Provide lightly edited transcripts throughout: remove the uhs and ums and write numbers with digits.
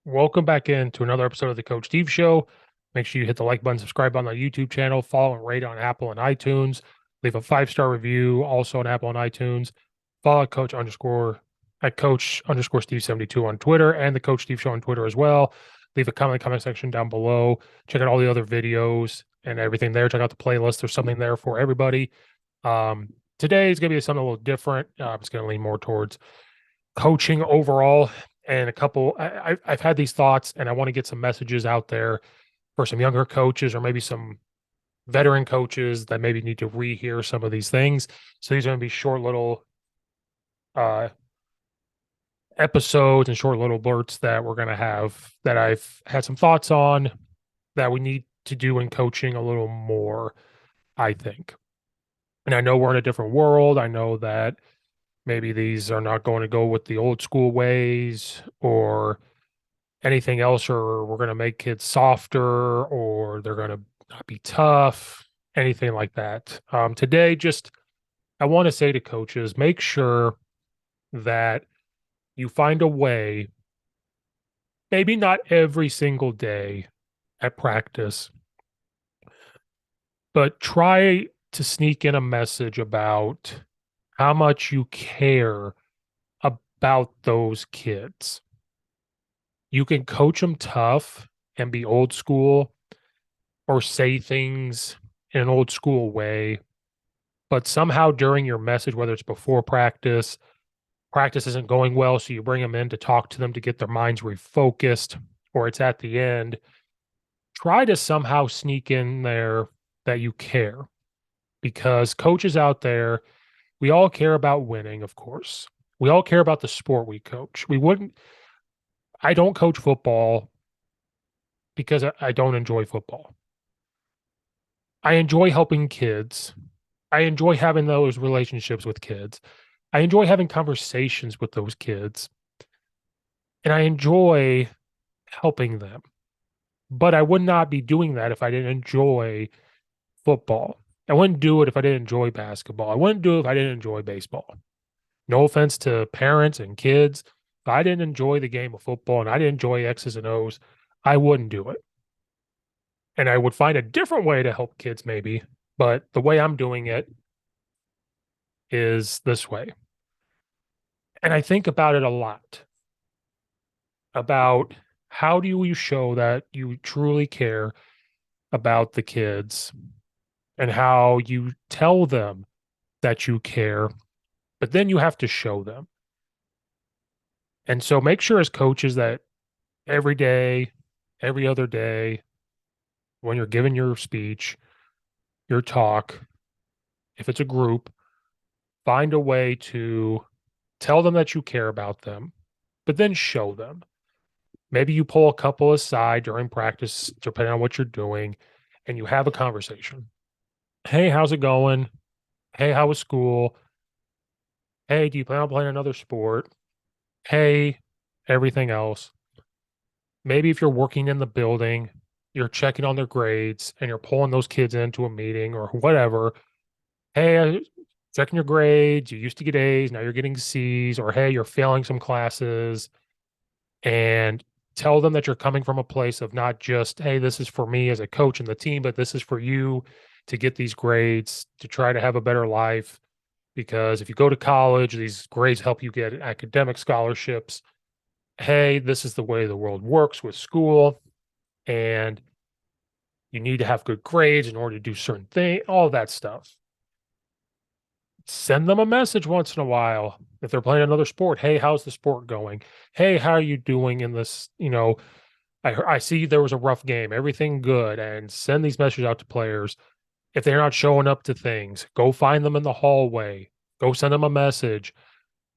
Welcome back into another episode of the Coach Steve Show. Make sure you hit the like button, subscribe on the YouTube channel, follow and rate on Apple and iTunes. Leave a 5-star review also on Apple and iTunes. Follow Coach underscore Steve 72 on Twitter and the Coach Steve Show on Twitter as well. Leave a comment in the comment section down below. Check out all the other videos and everything there. Check out the playlist. There's something there for everybody. Today is going to be something a little different. It's going to lean more towards coaching overall, and I've had these thoughts, and I want to get some messages out there for some younger coaches or maybe some veteran coaches that maybe need to rehear some of these things. So these are going to be short little uh episodes and short little blurts that we're going to have that I've had some thoughts on that we need to do in coaching a little more, I think. And I know we're in a different world. I know that maybe these are not going to go with the old school ways or anything else, or we're going to make kids softer, or they're going to not be tough, anything like that. Today, just I want to say to coaches, make sure that you find a way, maybe not every single day at practice, but try to sneak in a message about how much you care about those kids. You can coach them tough and be old school or say things in an old school way, but somehow during your message, whether it's before practice, practice isn't going well, so you bring them in to talk to them to get their minds refocused, or it's at the end, try to somehow sneak in there that you care, because coaches out there, we all care about winning, of course. We all care about the sport we coach. I don't coach football because I don't enjoy football. I enjoy helping kids. I enjoy having those relationships with kids. I enjoy having conversations with those kids. And I enjoy helping them. But I would not be doing that if I didn't enjoy football. I wouldn't do it if I didn't enjoy basketball. I wouldn't do it if I didn't enjoy baseball. No offense to parents and kids. If I didn't enjoy the game of football and I didn't enjoy X's and O's, I wouldn't do it. And I would find a different way to help kids, maybe. But the way I'm doing it is this way. And I think about it a lot about how do you show that you truly care about the kids and how you tell them that you care, but then you have to show them. And so make sure as coaches that every day, every other day, when you're giving your speech, your talk, if it's a group, find a way to tell them that you care about them, but then show them. Maybe you pull a couple aside during practice, depending on what you're doing, and you have a conversation. Hey, how's it going? Hey, how was school? Hey, do you plan on playing another sport? Hey, everything else. Maybe if you're working in the building, you're checking on their grades and you're pulling those kids into a meeting or whatever. Hey, checking your grades. You used to get A's, now you're getting C's, or hey, you're failing some classes. And tell them that you're coming from a place of not just, hey, this is for me as a coach and the team, but this is for you to get these grades, to try to have a better life. Because if you go to college, these grades help you get academic scholarships. Hey, this is the way the world works with school. And you need to have good grades in order to do certain things, all of that stuff. Send them a message once in a while. If they're playing another sport, hey, how's the sport going? Hey, how are you doing in this? I see there was a rough game. Everything good? And send these messages out to players. If they're not showing up to things, go find them in the hallway. Go send them a message.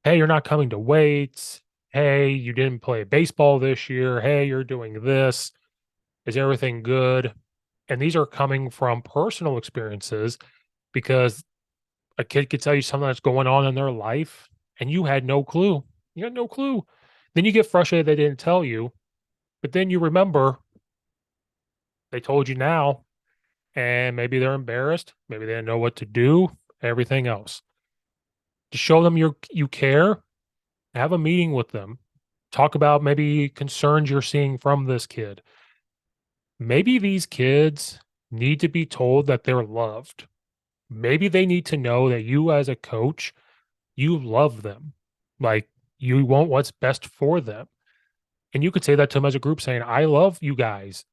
Hey, you're not coming to weights. Hey, you didn't play baseball this year. Hey, you're doing this. Is everything good? And these are coming from personal experiences, because a kid could tell you something that's going on in their life and you had no clue. You had no clue. Then you get frustrated they didn't tell you, but then you remember they told you now, and maybe they're embarrassed, maybe they didn't know what to do, everything else. To show them you care, have a meeting with them Talk about maybe concerns you're seeing from this kid. Maybe these kids need to be told that they're loved. Maybe they need to know that you, as a coach, you love them. Like, you want what's best for them. And you could say that to them as a group, saying, I love you guys.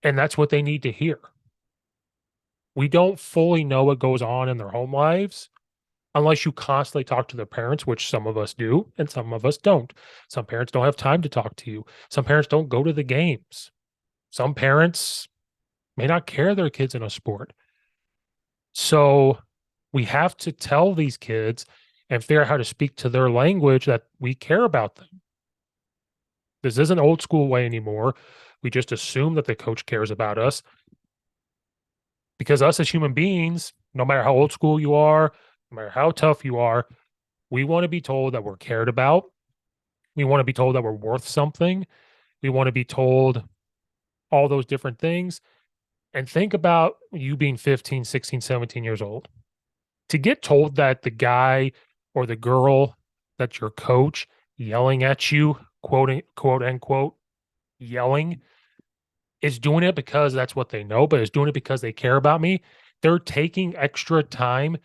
And that's what they need to hear. We don't fully know what goes on in their home lives unless you constantly talk to their parents, which some of us do and some of us don't. Some parents don't have time to talk to you. Some parents don't go to the games. Some parents may not care their kids in a sport. So we have to tell these kids and figure out how to speak to their language that we care about them. This isn't old school way anymore. We just assume that the coach cares about us because us as human beings, no matter how old school you are, no matter how tough you are, we want to be told that we're cared about. We want to be told that we're worth something. We want to be told all those different things. And think about you being 15, 16, 17 years old. To get told that the guy or the girl that's your coach yelling at you, quote unquote, yelling, is doing it because that's what they know, but is doing it because they care about me. They're taking extra time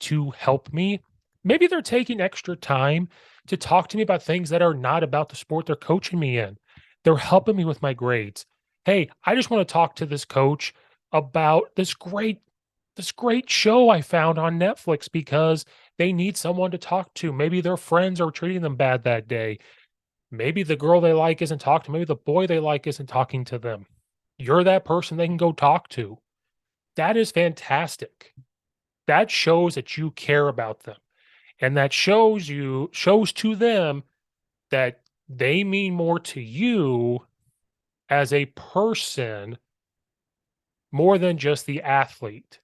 to help me. Maybe they're taking extra time to talk to me about things that are not about the sport they're coaching me in. They're helping me with my grades. Hey, I just want to talk to this coach about this great show I found on Netflix because they need someone to talk to. Maybe their friends are treating them bad that day. Maybe the girl they like isn't talking to, maybe the boy they like isn't talking to them. You're that person they can go talk to. That is fantastic. That shows that you care about them. And that shows to them that they mean more to you as a person more than just the athlete.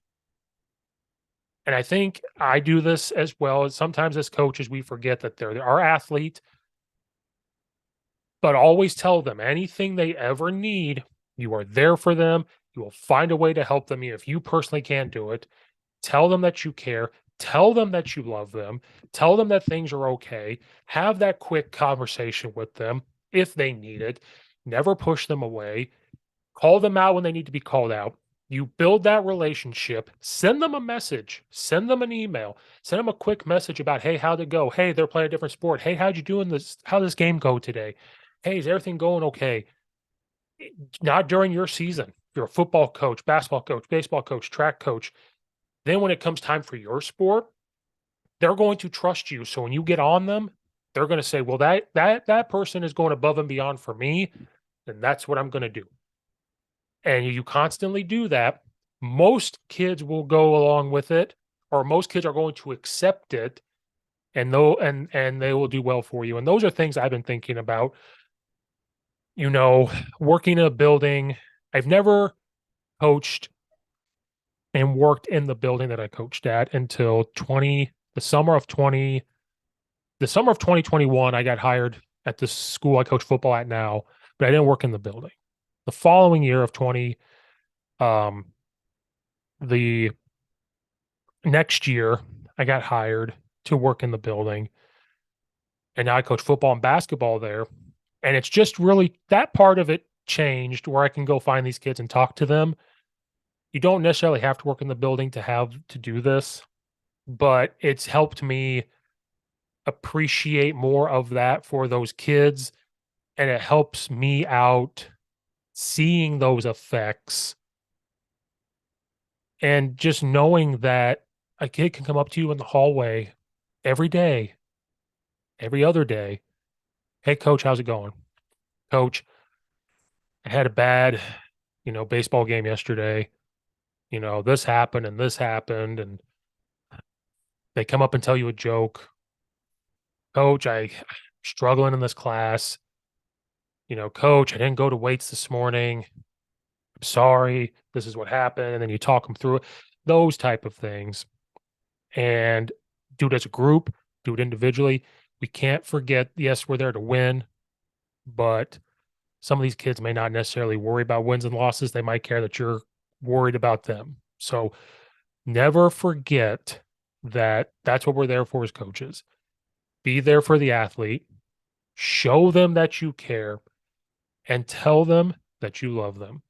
And I think I do this as well. Sometimes as coaches, we forget that they're our athlete, but always tell them anything they ever need, you are there for them. You will find a way to help them. If you personally can't do it, tell them that you care. Tell them that you love them. Tell them that things are okay. Have that quick conversation with them if they need it. Never push them away. Call them out when they need to be called out. You build that relationship, send them a message, send them an email, send them a quick message about, hey, how'd it go? Hey, they're playing a different sport. Hey, how'd you do in this? How'd this game go today? Hey, is everything going okay? Not during your season. You're a football coach, basketball coach, baseball coach, track coach. Then when it comes time for your sport, they're going to trust you. So when you get on them, they're going to say, well, that person is going above and beyond for me, and that's what I'm going to do. And you constantly do that, most kids will go along with it, or most kids are going to accept it, and they will do well for you. And those are things I've been thinking about. You know, working in a building, I've never coached and worked in the building that I coached at until 20 the summer of 20 the summer of 2021. I got hired at the school I coach football at now, but I didn't work in the building. The following year of 20 um the next year I got hired to work in the building, and now I coach football and basketball there. And it's just really that part of it changed where I can go find these kids and talk to them. You don't necessarily have to work in the building to have to do this, but it's helped me appreciate more of that for those kids. And it helps me out seeing those effects and just knowing that a kid can come up to you in the hallway every day, every other day. Hey, coach, how's it going? Coach, I had a bad, baseball game yesterday. This happened and this happened. And they come up and tell you a joke. Coach, I'm struggling in this class. Coach, I didn't go to weights this morning. I'm sorry. This is what happened. And then you talk them through it, those type of things. And do it as a group, do it individually. We can't forget, yes, we're there to win, but some of these kids may not necessarily worry about wins and losses. They might care that you're worried about them. So never forget that that's what we're there for as coaches. Be there for the athlete, show them that you care, and tell them that you love them.